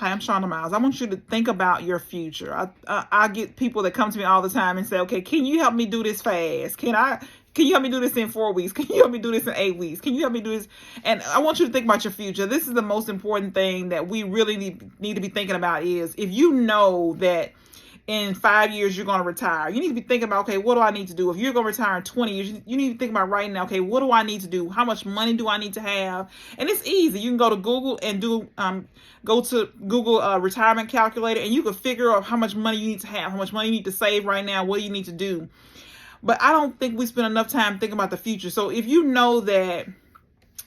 Hi, I'm Shonda Miles. I want you to think about your future. I get people that come to me all the time and say, okay, can you help me do this fast? Can you help me do this in 4 weeks? Can you help me do this in 8 weeks? Can you help me do this? And I want you to think about your future. This is the most important thing that we really need to be thinking about is if you know that in 5 years you're going to retire, you need to be thinking about, okay, what do I need to do? If you're going to retire in 20 years, you need to think about right now, okay, what do I need to do? How much money do I need to have? And it's easy. You can go to Google and go to Google retirement calculator, and you can figure out how much money you need to have, how much money you need to save right now, what do you need to do. But I don't think we spend enough time thinking about the future. So if you know that,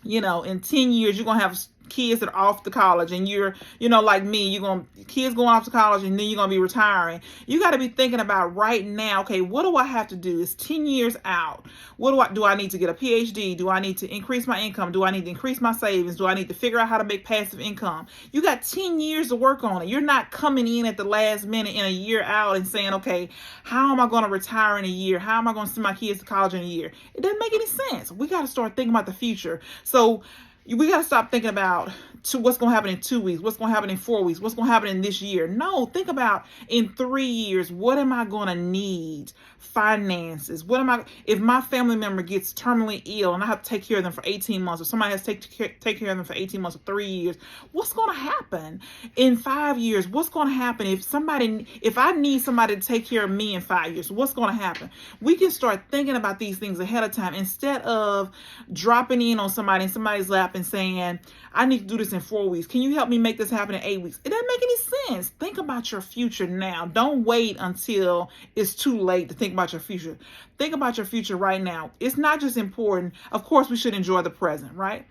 in 10 years, you're going to have kids that are off to college, and you're, like me, kids going off to college, and then you're going to be retiring. You got to be thinking about right now, okay, what do I have to do? It's 10 years out. Do I need to get a PhD? Do I need to increase my income? Do I need to increase my savings? Do I need to figure out how to make passive income? You got 10 years to work on it. You're not coming in at the last minute in a year out and saying, okay, how am I going to retire in a year? How am I going to send my kids to college in a year? It doesn't make any sense. We got to start thinking about the future. So we got to stop thinking about what's going to happen in 2 weeks, what's going to happen in 4 weeks, what's going to happen in this year. No, think about in 3 years, what am I going to need? Finances. If my family member gets terminally ill and I have to take care of them for 18 months, or somebody has to take care of them for 18 months or 3 years, what's going to happen in 5 years? What's going to happen if I need somebody to take care of me in 5 years? What's going to happen? We can start thinking about these things ahead of time instead of dropping in on somebody in somebody's lap and saying, I need to do this in 4 weeks. Can you help me make this happen in 8 weeks? It doesn't make any sense. Think about your future now. Don't wait until it's too late to think about your future. Think about your future right now. It's not just important. Of course, we should enjoy the present, right?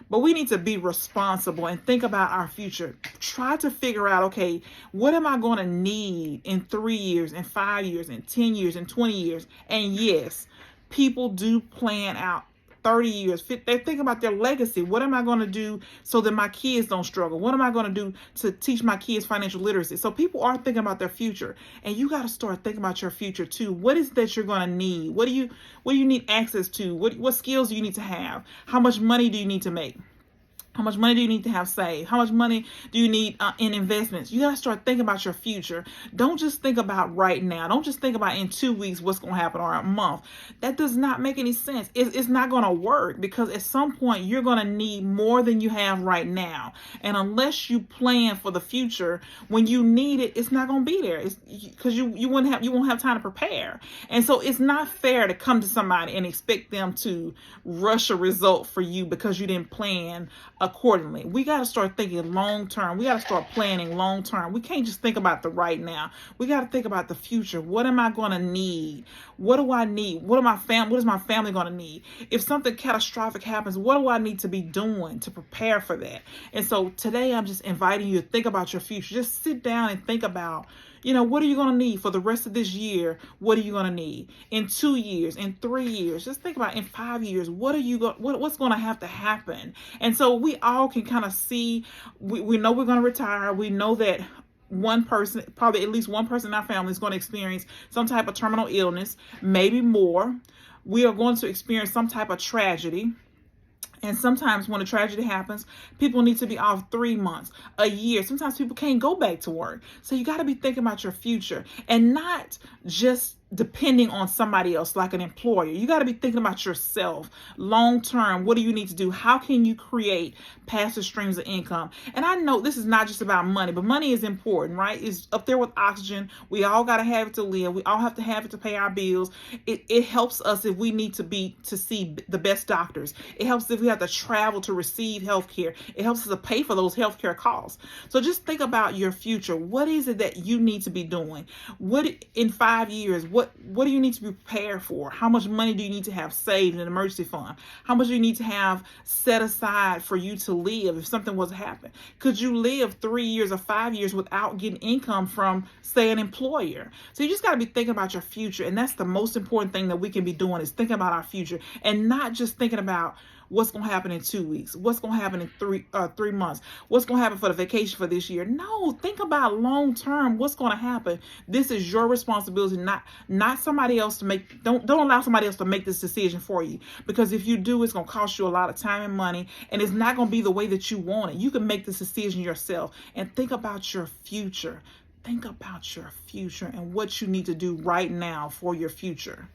But we need to be responsible and think about our future. Try to figure out, okay, what am I going to need in 3 years, in 5 years, in 10 years, in 20 years? And yes, people do plan out 30 years. They think about their legacy. What am I going to do so that my kids don't struggle? What am I going to do to teach my kids financial literacy? So people are thinking about their future, and you got to start thinking about your future too. What is that you're going to need? What do you need access to? What skills do you need to have? How much money do you need to make? How much money do you need to have saved? How much money do you need in investments? You got to start thinking about your future. Don't just think about right now. Don't just think about in 2 weeks what's going to happen or a month. That does not make any sense. It's not going to work because at some point you're going to need more than you have right now. And unless you plan for the future, when you need it, it's not going to be there. It's because you won't have time to prepare. And so it's not fair to come to somebody and expect them to rush a result for you because you didn't plan accordingly. We got to start thinking long term. We got to start planning long term. We can't just think about the right now. We got to think about the future. What am I going to need? What do I need? What is my family going to need? If something catastrophic happens, what do I need to be doing to prepare for that? And so today I'm just inviting you to think about your future. Just sit down and think about, what are you going to need for the rest of this year? What are you going to need in 2 years, in 3 years? Just think about in 5 years, what's going to have to happen? And so we all can kind of see, we know we're going to retire. We know that one person, probably at least one person in our family is going to experience some type of terminal illness, maybe more. We are going to experience some type of tragedy. And sometimes when a tragedy happens, people need to be off 3 months, a year. Sometimes people can't go back to work. So you got to be thinking about your future and not just depending on somebody else like an employer. You got to be thinking about yourself long term. What do you need to do? How can you create passive streams of income? And I know this is not just about money, but money is important, right? It's up there with oxygen. We all got to have it to live. We all have to have it to pay our bills. It helps us if we need to see the best doctors. It helps if we have to travel to receive health care. It helps us to pay for those health care costs. So just think about your future. What is it that you need to be doing? What in 5 years? What do you need to be prepared for? How much money do you need to have saved in an emergency fund? How much do you need to have set aside for you to live if something was to happen? Could you live 3 years or 5 years without getting income from, say, an employer? So you just got to be thinking about your future. And that's the most important thing that we can be doing is thinking about our future and not just thinking about what's going to happen in 2 weeks, what's going to happen in 3 months, what's going to happen for the vacation for this year. No, think about long term, what's going to happen. This is your responsibility, not somebody else to make. Don't allow somebody else to make this decision for you, because if you do, it's going to cost you a lot of time and money, and it's not going to be the way that you want it. You can make this decision yourself, and think about your future. Think about your future and what you need to do right now for your future.